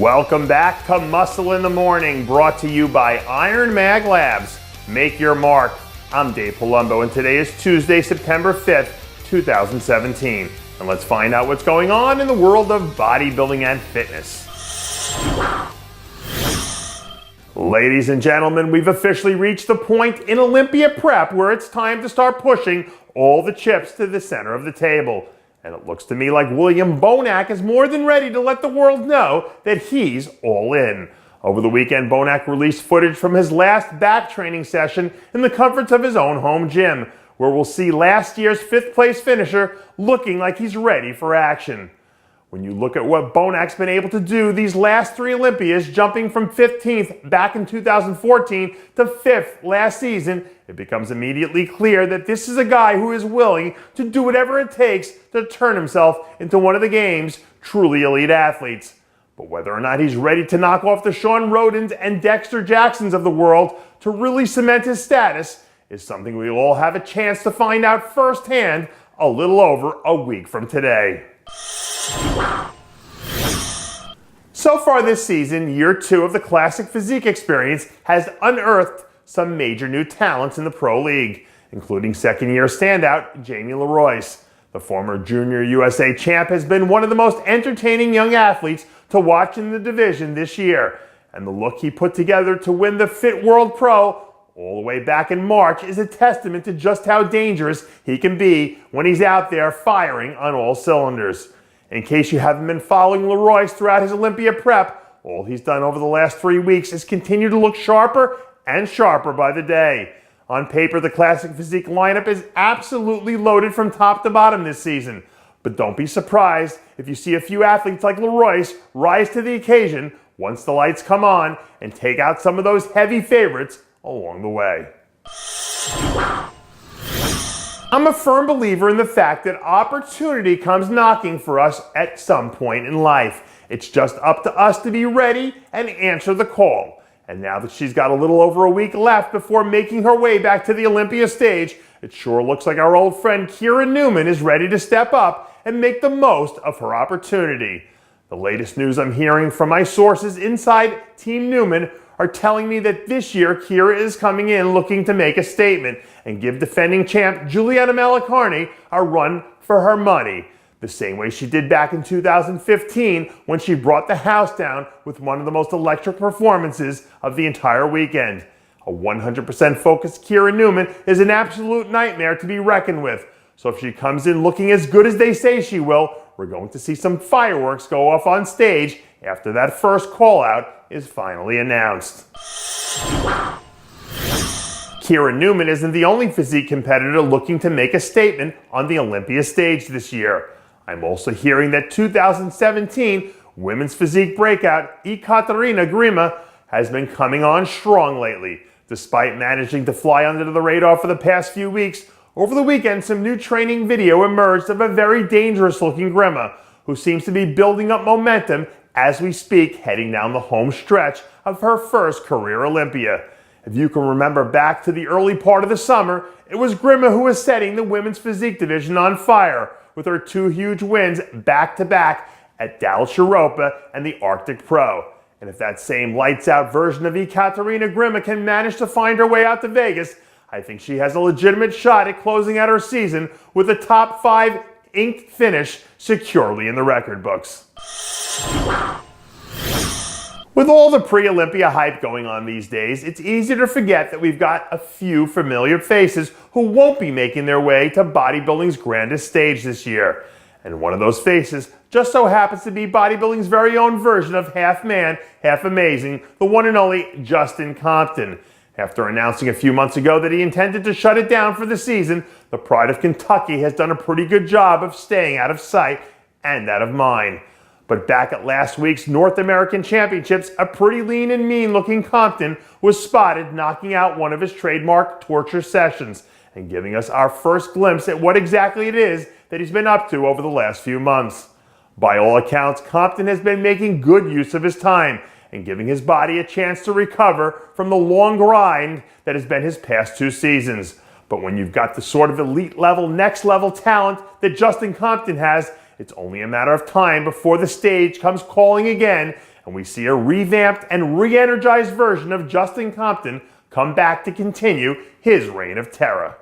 Welcome back to Muscle in the Morning, brought to you by IronMag Labs. Make your mark. I'm Dave Palumbo, and today is Tuesday, September 5th, 2017. And let's find out what's going on in the world of bodybuilding and fitness. Ladies and gentlemen, we've officially reached the point in Olympia prep where it's time to start pushing all the chips to the center of the table. And it looks to me like William Bonac is more than ready to let the world know that he's all in. Over the weekend, Bonac released footage from his last back training session in the comforts of his own home gym, where we'll see last year's 5th place finisher looking like he's ready for action. When you look at what Bonac's been able to do these last 3 Olympias, jumping from 15th back in 2014 to 5th last season, it becomes immediately clear that this is a guy who is willing to do whatever it takes to turn himself into one of the game's truly elite athletes. But whether or not he's ready to knock off the Sean Rodens and Dexter Jacksons of the world to really cement his status is something we'll all have a chance to find out firsthand a little over a week from today. So far this season, year 2 of the Classic Physique experience has unearthed some major new talents in the Pro League, including second-year standout Jamie LeRoyce. The former Junior USA champ has been one of the most entertaining young athletes to watch in the division this year, and the look he put together to win the Fit World Pro all the way back in March is a testament to just how dangerous he can be when he's out there firing on all cylinders. In case you haven't been following LeRoyce throughout his Olympia prep, all he's done over the last 3 weeks is continue to look sharper and sharper by the day. On paper, the Classic Physique lineup is absolutely loaded from top to bottom this season. But don't be surprised if you see a few athletes like LeRoyce rise to the occasion once the lights come on and take out some of those heavy favorites along the way. I'm a firm believer in the fact that opportunity comes knocking for us at some point in life. It's just up to us to be ready and answer the call. And now that she's got a little over a week left before making her way back to the Olympia stage, it sure looks like our old friend Neuman is ready to step up and make the most of her opportunity. The latest news I'm hearing from my sources inside Team Neuman are telling me that this year Kira is coming in looking to make a statement and give defending champ Juliana Malacarne a run for her money, the same way she did back in 2015 when she brought the house down with one of the most electric performances of the entire weekend. A 100% focused Kira Neuman is an absolute nightmare to be reckoned with, so if she comes in looking as good as they say she will, we're going to see some fireworks go off on stage after that first call-out is finally announced. Kira Neuman isn't the only physique competitor looking to make a statement on the Olympia stage this year. I'm also hearing that 2017 women's physique breakout Ekaterina Grima has been coming on strong lately. Despite managing to fly under the radar for the past few weeks, over the weekend some new training video emerged of a very dangerous looking Grima, who seems to be building up momentum as we speak, heading down the home stretch of her first career Olympia. If you can remember back to the early part of the summer, it was Grima who was setting the women's physique division on fire with her 2 huge wins back-to-back at Dallas Europa and the Arctic Pro. And if that same lights-out version of Ekaterina Grima can manage to find her way out to Vegas, I think she has a legitimate shot at closing out her season with a top 5 inked finish securely in the record books. With all the pre-Olympia hype going on these days, it's easy to forget that we've got a few familiar faces who won't be making their way to bodybuilding's grandest stage this year. And one of those faces just so happens to be bodybuilding's very own version of half man, half amazing, the one and only Justin Compton. After announcing a few months ago that he intended to shut it down for the season, the Pride of Kentucky has done a pretty good job of staying out of sight and out of mind. But back at last week's North American Championships, a pretty lean and mean looking Compton was spotted knocking out one of his trademark torture sessions and giving us our first glimpse at what exactly it is that he's been up to over the last few months. By all accounts, Compton has been making good use of his time and giving his body a chance to recover from the long grind that has been his past 2 seasons. But when you've got the sort of elite level, next level talent that Justin Compton has, it's only a matter of time before the stage comes calling again and we see a revamped and re-energized version of Justin Compton come back to continue his reign of terror.